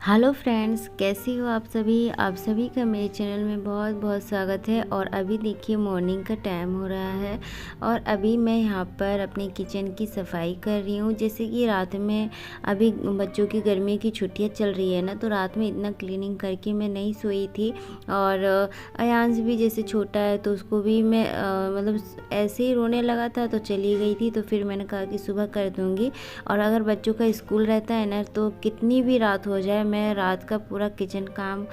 Hello friends, कैसी हो आप सभी का मेरे चैनल में बहुत बहुत स्वागत है। और अभी देखिए मॉर्निंग का टाइम हो रहा है और अभी मैं यहाँ पर अपने किचन की सफाई कर रही हूँ। जैसे कि रात में अभी बच्चों की गर्मी की छुट्टियाँ चल रही है ना, तो रात में इतना क्लीनिंग करके मैं नहीं सोई थी। और अयांश भी जैसे छोटा है तो उसको भी मैं मतलब ऐसे ही रोने लगा था तो चली गई थी। तो फिर मैंने कहा कि सुबह कर दूँगी। और अगर बच्चों का स्कूल रहता है ना, तो कितनी भी रात हो जाए मैं रात का पूरा किचन काम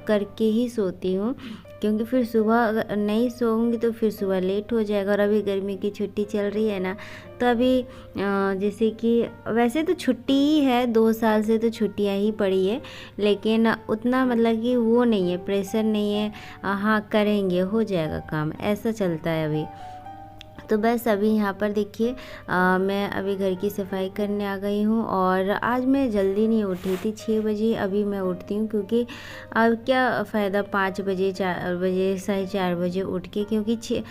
करके ही सोती हूँ, क्योंकि फिर सुबह अगर नहीं सोऊंगी तो फिर सुबह लेट हो जाएगा। और अभी गर्मी की छुट्टी चल रही है ना, तो अभी जैसे कि वैसे तो छुट्टी ही है, 2 साल से तो छुट्टियाँ ही पड़ी है, लेकिन उतना मतलब कि वो नहीं है, प्रेशर नहीं है। हाँ करेंगे, हो जाएगा काम, ऐसा चलता है अभी। तो बस अभी यहाँ पर देखिए मैं अभी घर की सफाई करने आ गई हूँ। और आज मैं जल्दी नहीं उठी थी, 6 बजे अभी मैं उठती हूँ, क्योंकि अब क्या फ़ायदा 5 बजे 4 बजे 4:30 बजे उठ के, क्योंकि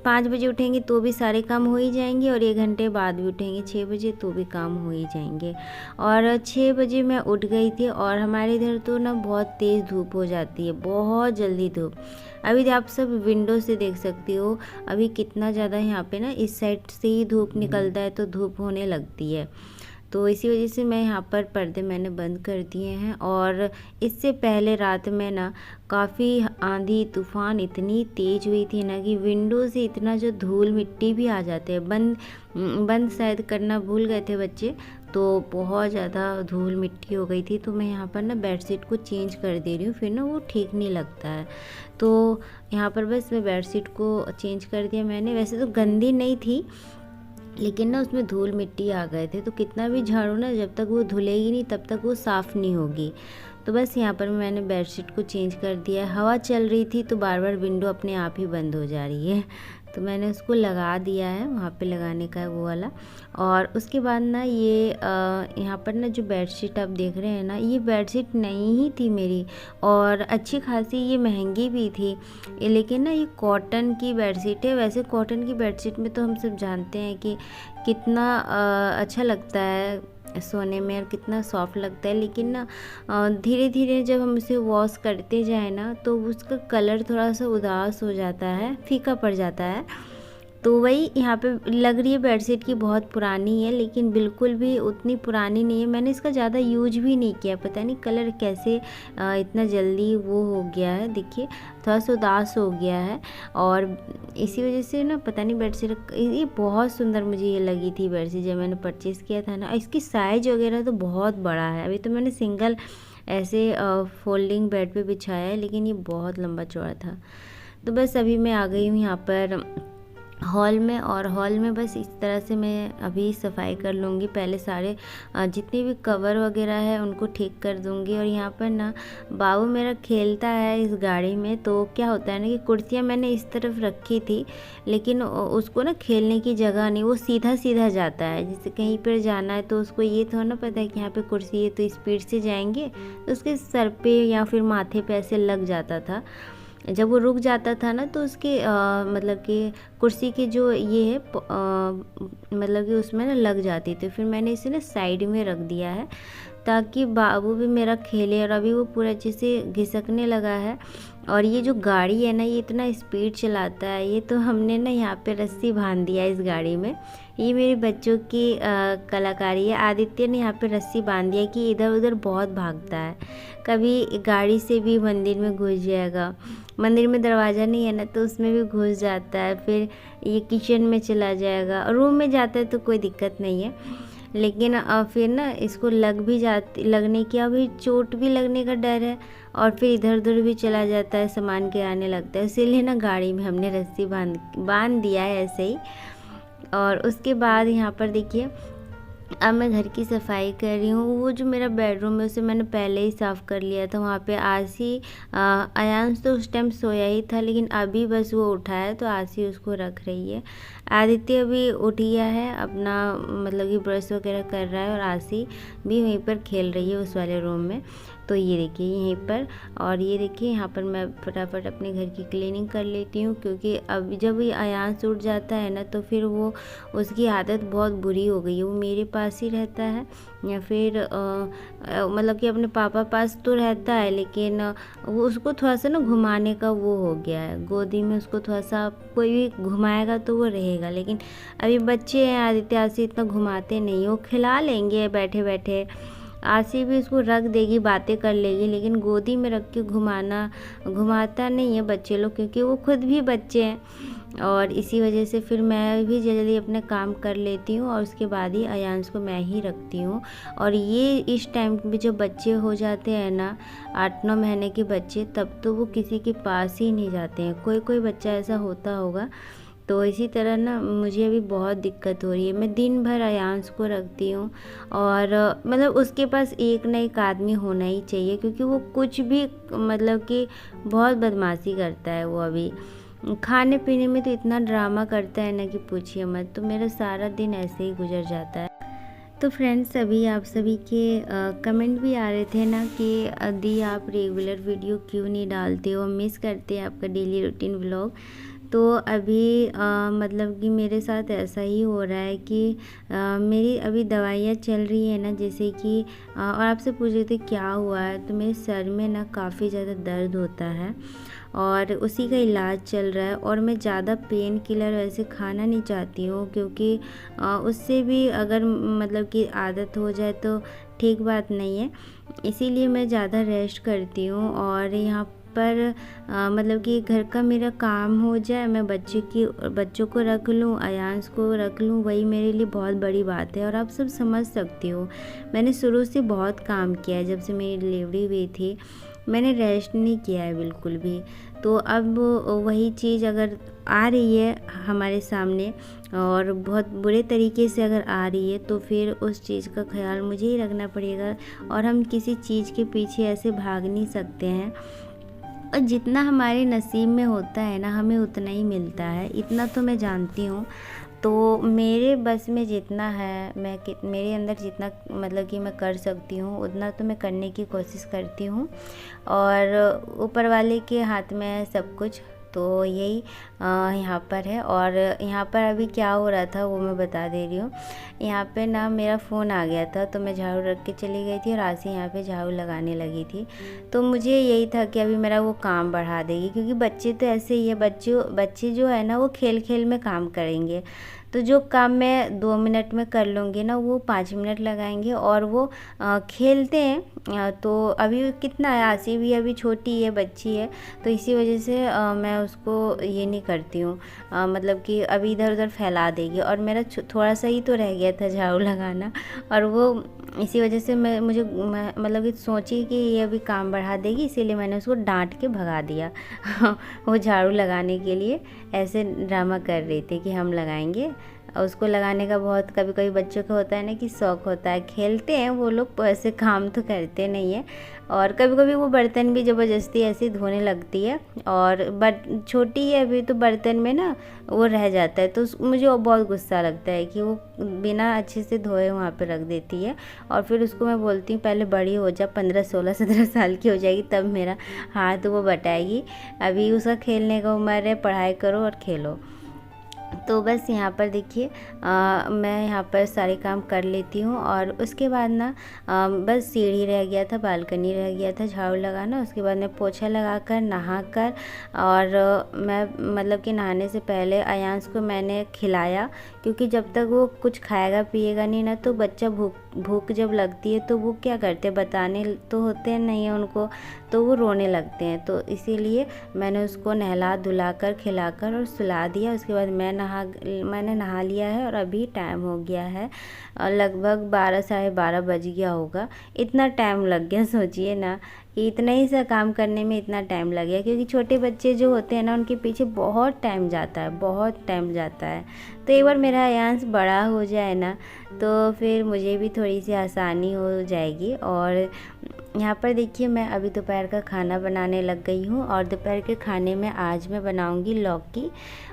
5 बजे उठेंगे तो भी सारे काम हो ही जाएंगे, और 1 घंटे बाद भी उठेंगे 6 बजे तो भी काम हो ही जाएंगे। और 6 बजे मैं उठ गई थी। और हमारे इधर तो ना बहुत तेज़ धूप हो जाती है, बहुत जल्दी धूप। अभी आप सब विंडो से देख सकती हो, अभी कितना ज़्यादा यहाँ पे ना इस साइड से ही धूप निकलता है तो धूप होने लगती है। तो इसी वजह से मैं यहाँ पर पर्दे मैंने बंद कर दिए हैं। और इससे पहले रात में ना काफ़ी आंधी तूफ़ान इतनी तेज़ हुई थी ना, कि विंडो से इतना जो धूल मिट्टी भी आ जाते हैं, बंद बंद शायद करना भूल गए थे बच्चे, तो बहुत ज़्यादा धूल मिट्टी हो गई थी। तो मैं यहाँ पर ना बेडशीट को चेंज कर दे रही हूँ, फिर ना वो ठीक नहीं लगता है। तो यहाँ पर बस मैं बेडशीट को चेंज कर दिया मैंने। वैसे तो गंदी नहीं थी, लेकिन ना उसमें धूल मिट्टी आ गए थे, तो कितना भी झाड़ू ना, जब तक वो धुलेगी नहीं तब तक वो साफ़ नहीं होगी। तो बस यहाँ पर मैंने बेडशीट को चेंज कर दिया है। हवा चल रही थी तो बार बार विंडो अपने आप ही बंद हो जा रही है, तो मैंने उसको लगा दिया है, वहाँ पे लगाने का है वो वाला। और उसके बाद ना ये यहाँ पर ना जो बेडशीट आप देख रहे हैं ना, ये बेडशीट नई ही थी मेरी, और अच्छी खासी ये महंगी भी थी। लेकिन ना ये कॉटन की बेडशीट है। वैसे कॉटन की बेडशीट में तो हम सब जानते हैं कि कितना अच्छा लगता है सोने में, और कितना सॉफ्ट लगता है। लेकिन ना धीरे धीरे जब हम इसे वॉश करते जाए ना, तो उसका कलर थोड़ा सा उदास हो जाता है, फीका पड़ जाता है। तो वही यहाँ पे लग रही है बेडशीट की बहुत पुरानी है, लेकिन बिल्कुल भी उतनी पुरानी नहीं है। मैंने इसका ज़्यादा यूज भी नहीं किया, पता नहीं कलर कैसे इतना जल्दी वो हो गया है। देखिए थोड़ा सा उदास हो गया है, और इसी वजह से ना पता नहीं बेडशीट ये बहुत सुंदर मुझे ये लगी थी बेडशीट जब मैंने परचेज़ किया था ना। इसकी साइज़ वगैरह तो बहुत बड़ा है। अभी तो मैंने सिंगल ऐसे फोल्डिंग बेड पे बिछाया है, लेकिन ये बहुत लंबा चौड़ा था। तो बस अभी मैं आ गई हूँ यहाँ पर हॉल में, और हॉल में बस इस तरह से मैं अभी सफाई कर लूँगी। पहले सारे जितने भी कवर वगैरह है उनको ठीक कर दूँगी। और यहाँ पर ना बाबू मेरा खेलता है इस गाड़ी में, तो क्या होता है ना कि कुर्सियाँ मैंने इस तरफ रखी थी, लेकिन उसको ना खेलने की जगह नहीं, वो सीधा सीधा जाता है। जैसे कहीं पर जाना है तो उसको ये थोड़ा ना पता है कि यहाँ पे कुर्सी है तो स्पीड से जाएंगे, तो उसके सर पे या फिर माथे पे ऐसे लग जाता था। जब वो रुक जाता था ना, तो उसके मतलब कि कुर्सी की जो ये है मतलब कि उसमें ना लग जाती थी। फिर मैंने इसे ना साइड में रख दिया है, ताकि बाबू भी मेरा खेले। और अभी वो पूरा अच्छे से घिसकने लगा है। और ये जो गाड़ी है ना, ये इतना स्पीड चलाता है। ये तो हमने ना यहाँ पे रस्सी बांध दिया इस गाड़ी में। ये मेरे बच्चों की कलाकारी है। आदित्य ने यहाँ पे रस्सी बांध दिया कि इधर उधर बहुत भागता है, कभी गाड़ी से भी मंदिर में घुस जाएगा। मंदिर में दरवाज़ा नहीं है ना, तो उसमें भी घुस जाता है। फिर ये किचन में चला जाएगा, और रूम में जाता है तो कोई दिक्कत नहीं है। लेकिन फिर ना इसको लगने की अभी चोट भी लगने का डर है, और फिर इधर उधर भी चला जाता है, सामान गिराने लगता है। इसीलिए ना गाड़ी में हमने रस्सी बांध दिया है ऐसे ही। और उसके बाद यहाँ पर देखिए अब मैं घर की सफाई कर रही हूँ। वो जो मेरा बेडरूम है उसे मैंने पहले ही साफ़ कर लिया था। वहाँ पे आसी अयांश तो उस टाइम सोया ही था, लेकिन अभी बस वो उठा है तो आसी उसको रख रही है। आदित्य अभी उठ गया है, अपना मतलब कि ब्रश वगैरह कर रहा है, और आसी भी वहीं पर खेल रही है उस वाले रूम में। तो ये देखिए यहीं पर, और ये देखिए यहाँ पर मैं फटाफट अपने घर की क्लीनिंग कर लेती हूँ, क्योंकि अब जब ये अयांश उठ जाता है ना तो फिर वो उसकी आदत बहुत बुरी हो गई है। वो मेरे पास ही रहता है या फिर मतलब कि अपने पापा पास तो रहता है, लेकिन वो उसको थोड़ा सा ना घुमाने का वो हो गया है। गोदी में उसको थोड़ा सा कोई भी घुमाएगा तो वो रहेगा, लेकिन अभी बच्चे हैं, आदित्य आशी इतना घुमाते नहीं। वो खिला लेंगे बैठे बैठे, आशी भी उसको रख देगी, बातें कर लेगी, लेकिन गोदी में रख के घुमाता नहीं है बच्चे लोग, क्योंकि वो खुद भी बच्चे हैं। और इसी वजह से फिर मैं भी जल्दी अपने काम कर लेती हूँ और उसके बाद ही अयांश को मैं ही रखती हूँ। और ये इस टाइम पे जो बच्चे हो जाते हैं ना, 8-9 महीने के बच्चे, तब तो वो किसी के पास ही नहीं जाते हैं। कोई कोई बच्चा ऐसा होता होगा। तो इसी तरह ना मुझे अभी बहुत दिक्कत हो रही है। मैं दिन भर अयांश को रखती हूँ, और मतलब उसके पास एक ना एक आदमी होना ही चाहिए, क्योंकि वो कुछ भी मतलब कि बहुत बदमाशी करता है। वो अभी खाने पीने में तो इतना ड्रामा करता है ना कि पूछिए मत। तो मेरा सारा दिन ऐसे ही गुजर जाता है। तो फ्रेंड्स, अभी आप सभी के कमेंट भी आ रहे थे ना कि दी आप रेगुलर वीडियो क्यों नहीं डालते हो, मिस करते हैं आपका डेली रूटीन व्लॉग। तो अभी मतलब कि मेरे साथ ऐसा ही हो रहा है कि मेरी अभी दवाइयाँ चल रही है ना, जैसे कि और आपसे पूछ रहे थे क्या हुआ है, तो मेरे सर में ना काफ़ी ज़्यादा दर्द होता है और उसी का इलाज चल रहा है। और मैं ज़्यादा पेन किलर वैसे खाना नहीं चाहती हूँ, क्योंकि उससे भी अगर मतलब कि आदत हो जाए तो ठीक बात नहीं है। इसीलिए मैं ज़्यादा रेस्ट करती हूँ। और यहाँ पर मतलब कि घर का मेरा काम हो जाए, मैं बच्चों को रख लूँ, अयांश को रख लूँ, वही मेरे लिए बहुत बड़ी बात है। और आप सब समझ सकती हो, मैंने शुरू से बहुत काम किया है। जब से मेरी डिलीवरी हुई थी मैंने रेस्ट नहीं किया है बिल्कुल भी। तो अब वही चीज़ अगर आ रही है हमारे सामने और बहुत बुरे तरीके से अगर आ रही है, तो फिर उस चीज़ का ख्याल मुझे ही रखना पड़ेगा। और हम किसी चीज़ के पीछे ऐसे भाग नहीं सकते हैं। और जितना हमारे नसीब में होता है ना, हमें उतना ही मिलता है, इतना तो मैं जानती हूँ। तो मेरे बस में जितना है, मेरे अंदर जितना मतलब कि मैं कर सकती हूँ उतना तो मैं करने की कोशिश करती हूँ। और ऊपर वाले के हाथ में है सब कुछ। तो यही यहाँ पर है। और यहाँ पर अभी क्या हो रहा था वो मैं बता दे रही हूँ। यहाँ पे ना मेरा फ़ोन आ गया था, तो मैं झाड़ू रख के चली गई थी और आशी यहाँ पे झाड़ू लगाने लगी थी। तो मुझे यही था कि अभी मेरा वो काम बढ़ा देगी, क्योंकि बच्चे तो ऐसे ही है, बच्चे जो है ना वो खेल खेल में काम करेंगे। तो जो काम मैं 2 मिनट में कर लूँगी ना, वो 5 मिनट लगाएंगे। और वो खेलते हैं। तो अभी कितना है, आशी भी अभी छोटी है, बच्ची है, तो इसी वजह से मैं उसको ये नहीं करती हूँ, मतलब कि अभी इधर उधर फैला देगी। और मेरा थोड़ा सा ही तो रह गया था झाड़ू लगाना, और वो इसी वजह से मैं मतलब कि सोची कि ये अभी काम बढ़ा देगी, इसीलिए मैंने उसको डांट के भगा दिया। वो झाड़ू लगाने के लिए ऐसे ड्रामा कर रही थी कि हम लगाएंगे। उसको लगाने का बहुत कभी कभी बच्चों का होता है ना कि शौक़ होता है, खेलते हैं वो लोग, ऐसे काम तो करते नहीं है। और कभी कभी वो बर्तन भी ज़बरदस्ती ऐसे धोने लगती है, और छोटी है अभी, तो बर्तन में ना वो रह जाता है, तो मुझे बहुत गुस्सा लगता है कि वो बिना अच्छे से धोए वहाँ पे रख देती है। और फिर उसको मैं बोलती हूँ पहले बड़ी हो जा, 15, 16, 17 साल की हो जाएगी तब मेरा हाथ वो बटाएगी, अभी उसका खेलने का उम्र है, पढ़ाई करो और खेलो। तो बस यहाँ पर देखिए मैं यहाँ पर सारे काम कर लेती हूँ। और उसके बाद ना बस सीढ़ी रह गया था, बालकनी रह गया था झाड़ू लगाना। उसके बाद मैं पोछा लगाकर नहाकर, और मैं मतलब कि नहाने से पहले अयांश को मैंने खिलाया, क्योंकि जब तक वो कुछ खाएगा पिएगा नहीं ना, तो बच्चा भूख जब लगती है तो वो क्या करते हैं, बताने तो होते हैं नहीं है उनको, तो वो रोने लगते हैं। तो इसीलिए मैंने उसको नहला धुलाकर खिलाकर और सुला दिया। उसके बाद मैंने नहा लिया है, और अभी टाइम हो गया है लगभग 12, साढ़े 12 बज गया होगा। इतना टाइम लग गया, सोचिए ना कि इतना ही सा काम करने में इतना टाइम लग गया, क्योंकि छोटे बच्चे जो होते हैं ना उनके पीछे बहुत टाइम जाता है, बहुत टाइम जाता है। तो एक बार मेरा अयांश बड़ा हो जाए ना, तो फिर मुझे भी थोड़ी सी आसानी हो जाएगी। और यहाँ पर देखिए मैं अभी दोपहर का खाना बनाने लग गई हूँ और दोपहर के खाने में आज मैं बनाऊँगी लौकी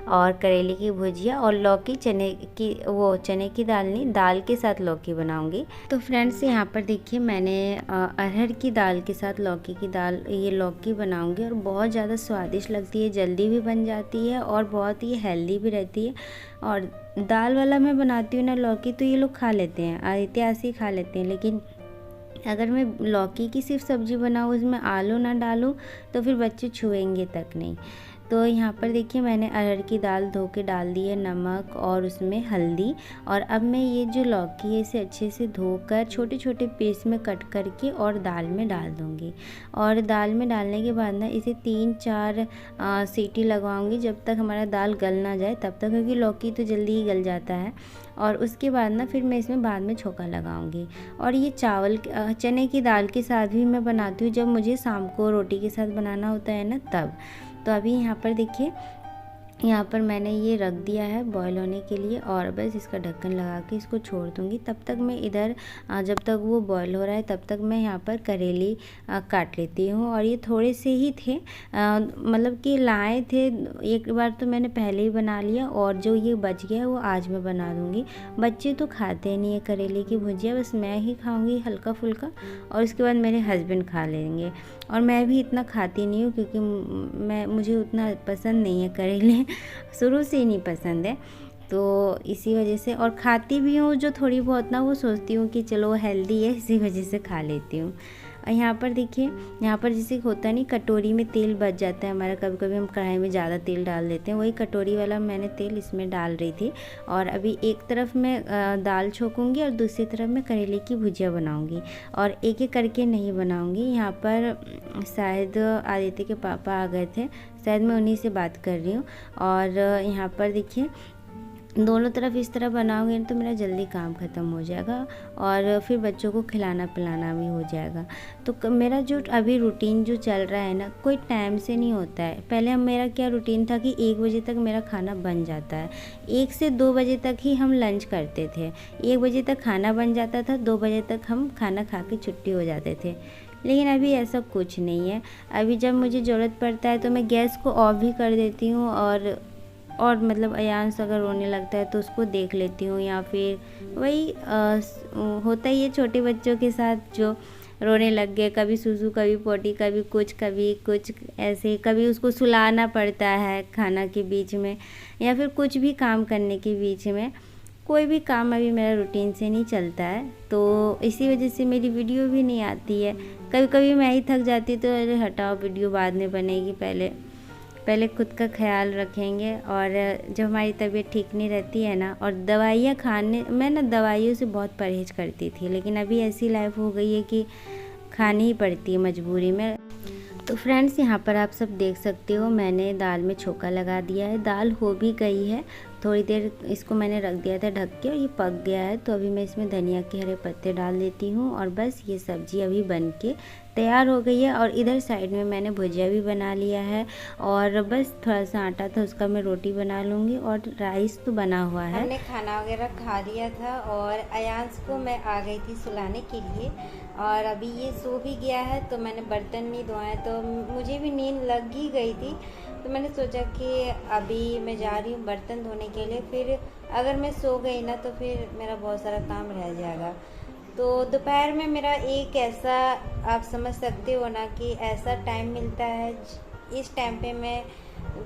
और करेले की भुजिया और लौकी चने की दाल नहीं, दाल के साथ लौकी बनाऊँगी। तो फ्रेंड्स यहाँ पर देखिए मैंने अरहर की दाल के साथ लौकी की दाल ये लौकी बनाऊँगी और बहुत ज़्यादा स्वादिष्ट लगती है, जल्दी भी बन जाती है और बहुत ही हेल्दी भी रहती है। और दाल वाला मैं बनाती हूँ ना लौकी, तो ये लोग खा लेते हैं, आदित्य ऐसे ही खा लेते हैं, लेकिन अगर मैं लौकी की सिर्फ सब्ज़ी बनाऊँ, उसमें आलू ना डालूँ, तो फिर बच्चे छुएंगे तक नहीं। तो यहाँ पर देखिए मैंने अरहर की दाल धो के डाल दी है, नमक और उसमें हल्दी। और अब मैं ये जो लौकी है इसे अच्छे से धोकर छोटे छोटे पीस में कट करके और दाल में डाल दूँगी। और दाल में डालने के बाद ना इसे 3-4 सीटी लगवाऊँगी, जब तक हमारा दाल गल ना जाए तब तक, क्योंकि लौकी तो जल्दी ही गल जाता है। और उसके बाद ना फिर मैं इसमें बाद में छोंका लगाऊंगी। और ये चने की दाल के साथ भी मैं बनाती हूँ, जब मुझे शाम को रोटी के साथ बनाना होता है ना तब। तो अभी यहाँ पर देखिए यहाँ पर मैंने ये रख दिया है बॉईल होने के लिए और बस इसका ढक्कन लगा के इसको छोड़ दूँगी। तब तक मैं इधर जब तक वो बॉईल हो रहा है तब तक मैं यहाँ पर करेली काट लेती हूँ। और ये थोड़े से ही थे, मतलब कि लाए थे, एक बार तो मैंने पहले ही बना लिया और जो ये बच गया वो आज मैं बना दूँगी। बच्चे तो खाते नहीं है करेले की भुजिया, बस मैं ही खाऊँगी हल्का फुल्का और उसके बाद मेरे हस्बैंड खा लेंगे। और मैं भी इतना खाती नहीं हूँ, क्योंकि मुझे उतना पसंद नहीं है करेले, शुरू से ही नहीं पसंद है, तो इसी वजह से। और खाती भी हूँ जो थोड़ी बहुत ना, वो सोचती हूँ कि चलो हेल्दी है, इसी वजह से खा लेती हूँ। और यहाँ पर देखिए, यहाँ पर जैसे होता नहीं कटोरी में तेल बच जाता है हमारा, कभी कभी हम कढ़ाई में ज़्यादा तेल डाल देते हैं, वही कटोरी वाला मैंने तेल इसमें डाल रही थी। और अभी एक तरफ मैं दाल छोंकूंगी और दूसरी तरफ मैं करेले की भुजिया बनाऊंगी, और एक एक करके नहीं बनाऊंगी। यहाँ पर शायद आदित्य के पापा आ गए थे, शायद मैं उन्हीं से बात कर रही हूँ। और यहाँ पर देखिए दोनों तरफ इस तरह बनाओगे तो मेरा जल्दी काम ख़त्म हो जाएगा और फिर बच्चों को खिलाना पिलाना भी हो जाएगा। तो मेरा जो अभी रूटीन जो चल रहा है ना, कोई टाइम से नहीं होता है। पहले मेरा क्या रूटीन था कि 1 बजे तक मेरा खाना बन जाता है, 1 से 2 बजे तक ही हम लंच करते थे, 1 बजे तक खाना बन जाता था, 2 बजे तक हम खाना खा के छुट्टी हो जाते थे। लेकिन अभी ऐसा कुछ नहीं है। अभी जब मुझे ज़रूरत पड़ता है तो मैं गैस को ऑफ भी कर देती हूँ और मतलब अयांश अगर रोने लगता है तो उसको देख लेती हूँ, या फिर वही होता ही है छोटे बच्चों के साथ, जो रोने लग गए, कभी सूसू कभी पोटी कभी कुछ ऐसे, कभी उसको सुलाना पड़ता है खाना के बीच में, या फिर कुछ भी काम करने के बीच में। कोई भी काम अभी मेरा रूटीन से नहीं चलता है, तो इसी वजह से मेरी वीडियो भी नहीं आती है। कभी कभी मैं ही थक जाती हूँ तो अरे हटाओ, वीडियो बाद में बनेगी, पहले खुद का ख्याल रखेंगे। और जब हमारी तबीयत ठीक नहीं रहती है ना, और दवाइयाँ खाने, मैं ना दवाइयों से बहुत परहेज़ करती थी, लेकिन अभी ऐसी लाइफ हो गई है कि खानी ही पड़ती है मजबूरी में। तो फ्रेंड्स यहाँ पर आप सब देख सकते हो, मैंने दाल में छोंका लगा दिया है, दाल हो भी गई है। थोड़ी देर इसको मैंने रख दिया था ढक के और ये पक गया है। तो अभी मैं इसमें धनिया के हरे पत्ते डाल देती हूँ और बस ये सब्ज़ी अभी बन के तैयार हो गई है। और इधर साइड में मैंने भुजिया भी बना लिया है और बस थोड़ा सा आटा था, उसका मैं रोटी बना लूँगी और राइस तो बना हुआ है। हमने खाना वगैरह खा लिया था और अयांश को मैं आ गई थी सुलाने के लिए, और अभी ये सो भी गया है। तो मैंने बर्तन नहीं धोए, तो मुझे भी नींद लग ही गई थी, तो मैंने सोचा कि अभी मैं जा रही हूँ बर्तन धोने के लिए, फिर अगर मैं सो गई ना तो फिर मेरा बहुत सारा काम रह जाएगा। तो दोपहर में मेरा एक ऐसा, आप समझ सकते हो ना, कि ऐसा टाइम मिलता है, इस टाइम पे मैं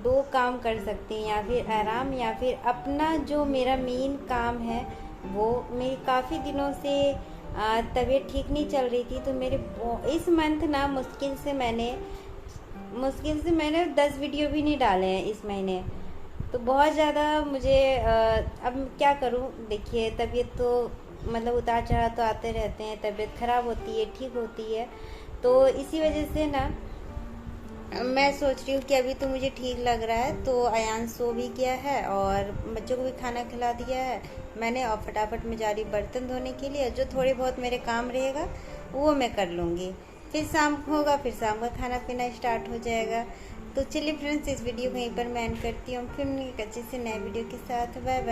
2 काम कर सकती हूँ, या फिर आराम या फिर अपना जो मेरा मेन काम है वो। मेरी काफ़ी दिनों से तबीयत ठीक नहीं चल रही थी, तो मेरे इस मंथ ना मुश्किल से मैंने 10 वीडियो भी नहीं डाले हैं इस महीने। तो बहुत ज़्यादा मुझे अब क्या करूं, देखिए तबीयत तो मतलब उतार चढ़ाव तो आते रहते हैं, तबीयत ख़राब होती है, ठीक होती है। तो इसी वजह से ना मैं सोच रही हूँ कि अभी तो मुझे ठीक लग रहा है। तो अयांश सो भी गया है और बच्चों को भी खाना खिला दिया है मैंने, और फटाफट में जा रही बर्तन धोने के लिए। जो थोड़े बहुत मेरे काम रहेगा वो मैं कर लूँगी, फिर शाम होगा, फिर शाम का खाना पीना स्टार्ट हो जाएगा। तो चलिए फ्रेंड्स, इस वीडियो को यहीं पर मैं एंड करती हूँ, फिर एक अच्छे से नए वीडियो के साथ। Bye bye.